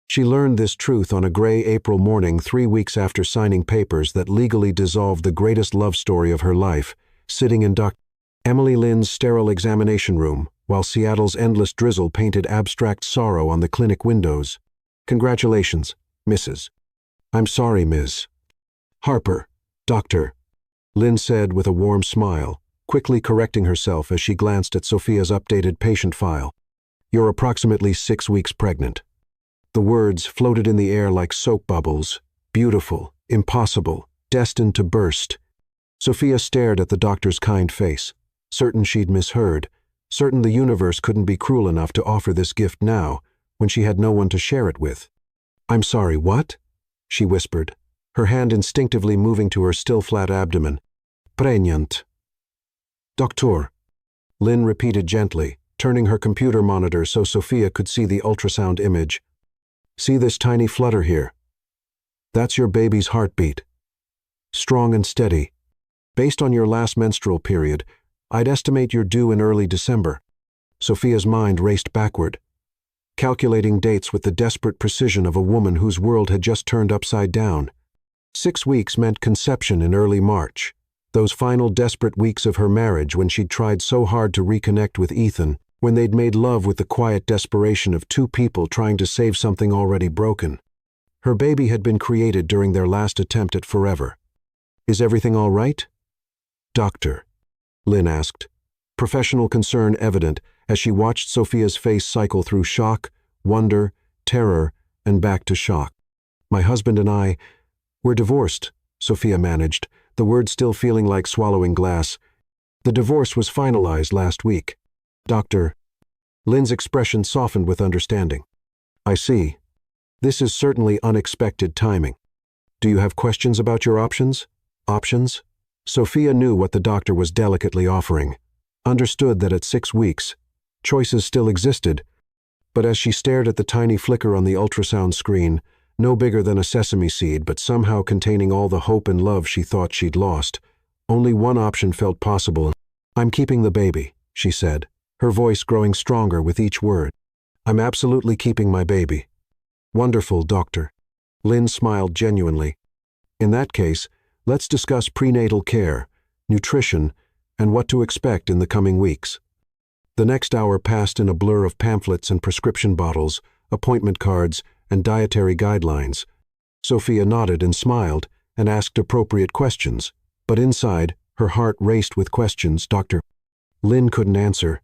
She learned this truth on a gray April morning 3 weeks after signing papers that legally dissolved the greatest love story of her life, sitting in Dr. Emily Lynn's sterile examination room, while Seattle's endless drizzle painted abstract sorrow on the clinic windows. "Congratulations, Mrs." "I'm sorry, Ms. Harper, Doctor," Lynn said with a warm smile, quickly correcting herself as she glanced at Sophia's updated patient file. "You're approximately 6 weeks pregnant." The words floated in the air like soap bubbles, beautiful, impossible, destined to burst. Sophia stared at the doctor's kind face, certain she'd misheard, certain the universe couldn't be cruel enough to offer this gift now, when she had no one to share it with. "I'm sorry, what?" she whispered, her hand instinctively moving to her still flat abdomen. "Pregnant." "Doctor," Lynn repeated gently, turning her computer monitor so Sophia could see the ultrasound image. "See this tiny flutter here? That's your baby's heartbeat. Strong and steady. Based on your last menstrual period, I'd estimate you're due in early December." Sophia's mind raced backward, calculating dates with the desperate precision of a woman whose world had just turned upside down. 6 weeks meant conception in early March, those final desperate weeks of her marriage when she'd tried so hard to reconnect with Ethan, when they'd made love with the quiet desperation of two people trying to save something already broken. Her baby had been created during their last attempt at forever. "Is everything all right?" "Doctor," Lynn asked, professional concern evident as she watched Sophia's face cycle through shock, wonder, terror, and back to shock. "My husband and we're divorced," Sophia managed, the words still feeling like swallowing glass. "The divorce was finalized last week." "Doctor." Lynn's expression softened with understanding. "I see. This is certainly unexpected timing. Do you have questions about your options?" "Options?" Sophia knew what the doctor was delicately offering, understood that at 6 weeks, choices still existed, but as she stared at the tiny flicker on the ultrasound screen, no bigger than a sesame seed but somehow containing all the hope and love she thought she'd lost, only one option felt possible. "I'm keeping the baby," she said, her voice growing stronger with each word. "I'm absolutely keeping my baby." "Wonderful, Doctor." Lynn smiled genuinely. "In that case, let's discuss prenatal care, nutrition, and what to expect in the coming weeks." The next hour passed in a blur of pamphlets and prescription bottles, appointment cards, and dietary guidelines. Sophia nodded and smiled and asked appropriate questions, but inside, her heart raced with questions. Dr. Lynn couldn't answer.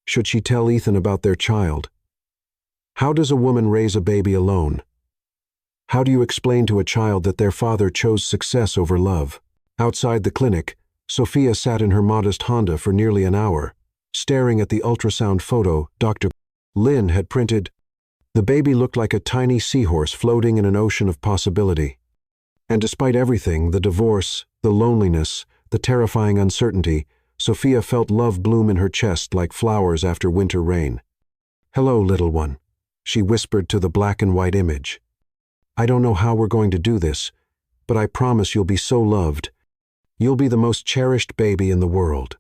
Should she tell Ethan about their child? How does a woman raise a baby alone? How do you explain to a child that their father chose success over love? Outside the clinic, Sophia sat in her modest Honda for nearly an hour, staring at the ultrasound photo Dr. Lin had printed. The baby looked like a tiny seahorse floating in an ocean of possibility. And despite everything, the divorce, the loneliness, the terrifying uncertainty, Sophia felt love bloom in her chest like flowers after winter rain. "Hello, little one," she whispered to the black and white image. "I don't know how we're going to do this, but I promise you'll be so loved. You'll be the most cherished baby in the world."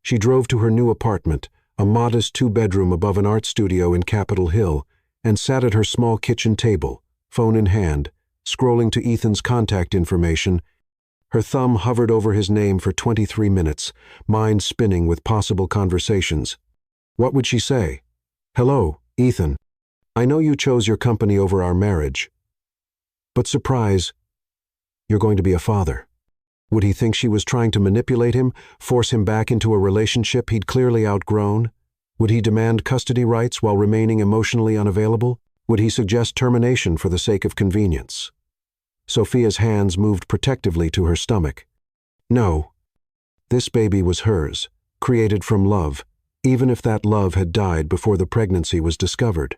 She drove to her new apartment, a modest 2-bedroom above an art studio in Capitol Hill, and sat at her small kitchen table, phone in hand, scrolling to Ethan's contact information. Her thumb hovered over his name for 23 minutes, mind spinning with possible conversations. What would she say? "Hello, Ethan. I know you chose your company over our marriage. But surprise, you're going to be a father." Would he think she was trying to manipulate him, force him back into a relationship he'd clearly outgrown? Would he demand custody rights while remaining emotionally unavailable? Would he suggest termination for the sake of convenience? Sophia's hands moved protectively to her stomach. No. This baby was hers, created from love, even if that love had died before the pregnancy was discovered.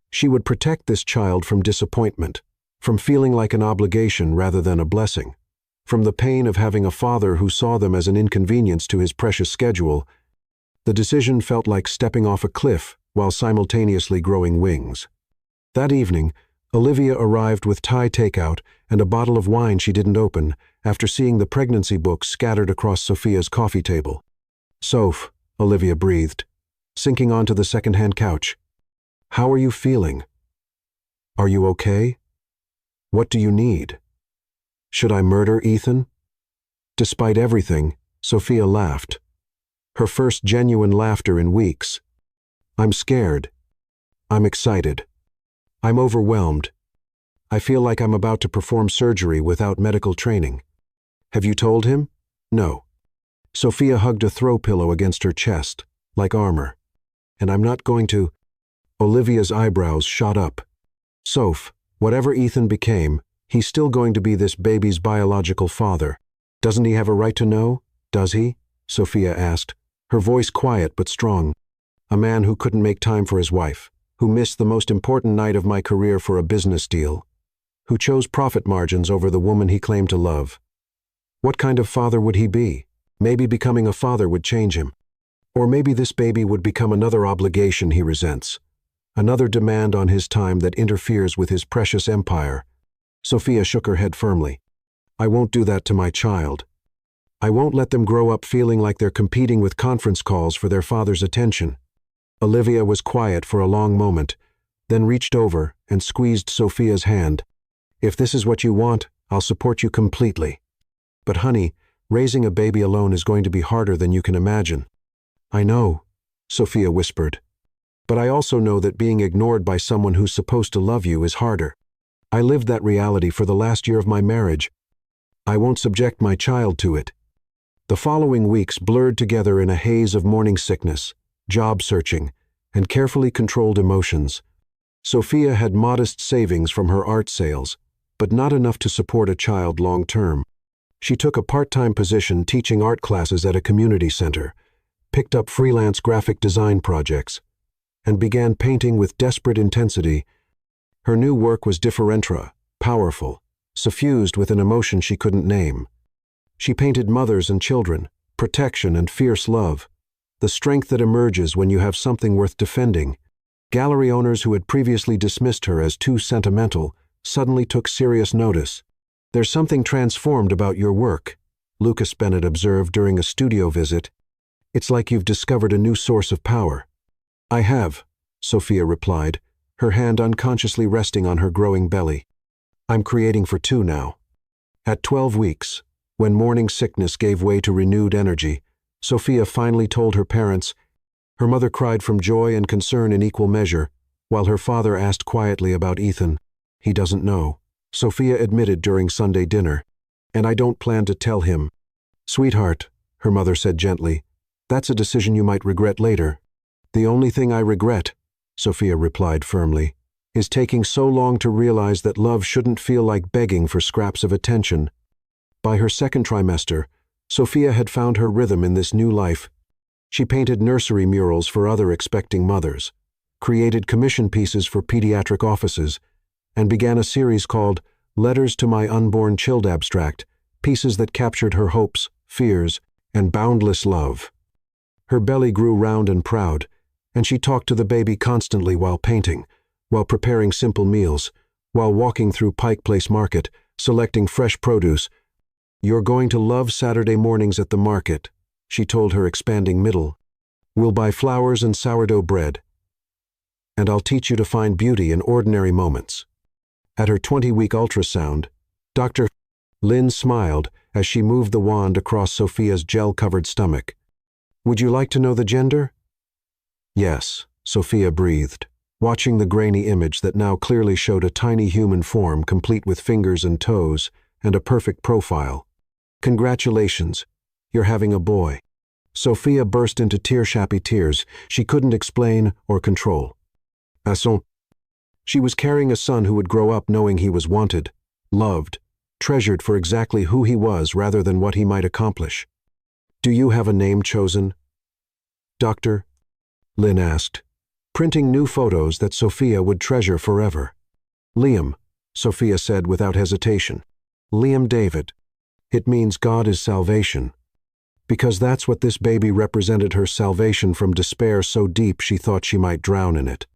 She would protect this child from disappointment, from feeling like an obligation rather than a blessing, from the pain of having a father who saw them as an inconvenience to his precious schedule. The decision felt like stepping off a cliff while simultaneously growing wings. That evening, Olivia arrived with Thai takeout and a bottle of wine she didn't open after seeing the pregnancy books scattered across Sophia's coffee table. "Soph," Olivia breathed, sinking onto the second-hand couch. "How are you feeling? Are you okay? What do you need? Should I murder Ethan?" Despite everything, Sophia laughed. Her first genuine laughter in weeks. "I'm scared. I'm excited. I'm overwhelmed. I feel like I'm about to perform surgery without medical training." "Have you told him?" "No." Sophia hugged a throw pillow against her chest, like armor. "And I'm not going to—" Olivia's eyebrows shot up. "Soph, whatever Ethan became, he's still going to be this baby's biological father. Doesn't he have a right to know? Does he?" Sophia asked, her voice quiet but strong. "A man who couldn't make time for his wife, who missed the most important night of my career for a business deal, who chose profit margins over the woman he claimed to love. What kind of father would he be? Maybe becoming a father would change him. Or maybe this baby would become another obligation he resents, another demand on his time that interferes with his precious empire." Sophia shook her head firmly. "I won't do that to my child. I won't let them grow up feeling like they're competing with conference calls for their father's attention." Olivia was quiet for a long moment, then reached over and squeezed Sophia's hand. "If this is what you want, I'll support you completely. But honey, raising a baby alone is going to be harder than you can imagine." "I know," Sophia whispered. "But I also know that being ignored by someone who's supposed to love you is harder. I lived that reality for the last year of my marriage. I won't subject my child to it." The following weeks blurred together in a haze of morning sickness, job searching, and carefully controlled emotions. Sophia had modest savings from her art sales, but not enough to support a child long term. She took a part-time position teaching art classes at a community center, picked up freelance graphic design projects, and began painting with desperate intensity. Her new work was differential, powerful, suffused with an emotion she couldn't name. She painted mothers and children, protection and fierce love, the strength that emerges when you have something worth defending. Gallery owners who had previously dismissed her as too sentimental suddenly took serious notice. "There's something transformed about your work," Lucas Bennett observed during a studio visit. "It's like you've discovered a new source of power." "I have," Sophia replied, her hand unconsciously resting on her growing belly. "I'm creating for 2 now." At 12 weeks, when morning sickness gave way to renewed energy, Sophia finally told her parents. Her mother cried from joy and concern in equal measure, while her father asked quietly about Ethan. "He doesn't know," Sophia admitted during Sunday dinner. "And I don't plan to tell him." "Sweetheart," her mother said gently, "that's a decision you might regret later." "The only thing I regret," Sophia replied firmly, is taking so long to realize that love shouldn't feel like begging for scraps of attention. By her second trimester, Sophia had found her rhythm in this new life. She painted nursery murals for other expecting mothers, created commission pieces for pediatric offices, and began a series called Letters to My Unborn Chilled Abstract, pieces that captured her hopes, fears, and boundless love. Her belly grew round and proud, and she talked to the baby constantly while painting, while preparing simple meals, while walking through Pike Place Market, selecting fresh produce. "You're going to love Saturday mornings at the market," she told her expanding middle. "We'll buy flowers and sourdough bread, and I'll teach you to find beauty in ordinary moments." At her 20-week ultrasound, Dr. Lynn smiled as she moved the wand across Sophia's gel-covered stomach. "Would you like to know the gender?" "Yes," Sophia breathed, watching the grainy image that now clearly showed a tiny human form complete with fingers and toes and a perfect profile. "Congratulations, you're having a boy." Sophia burst into tear-shappy tears she couldn't explain or control. She was carrying a son who would grow up knowing he was wanted, loved, treasured for exactly who he was rather than what he might accomplish. "Do you have a name chosen, Doctor?" Lynn asked, printing new photos that Sophia would treasure forever. "Liam," Sophia said without hesitation. "Liam David. It means God is salvation." Because that's what this baby represented, her salvation from despair so deep she thought she might drown in it.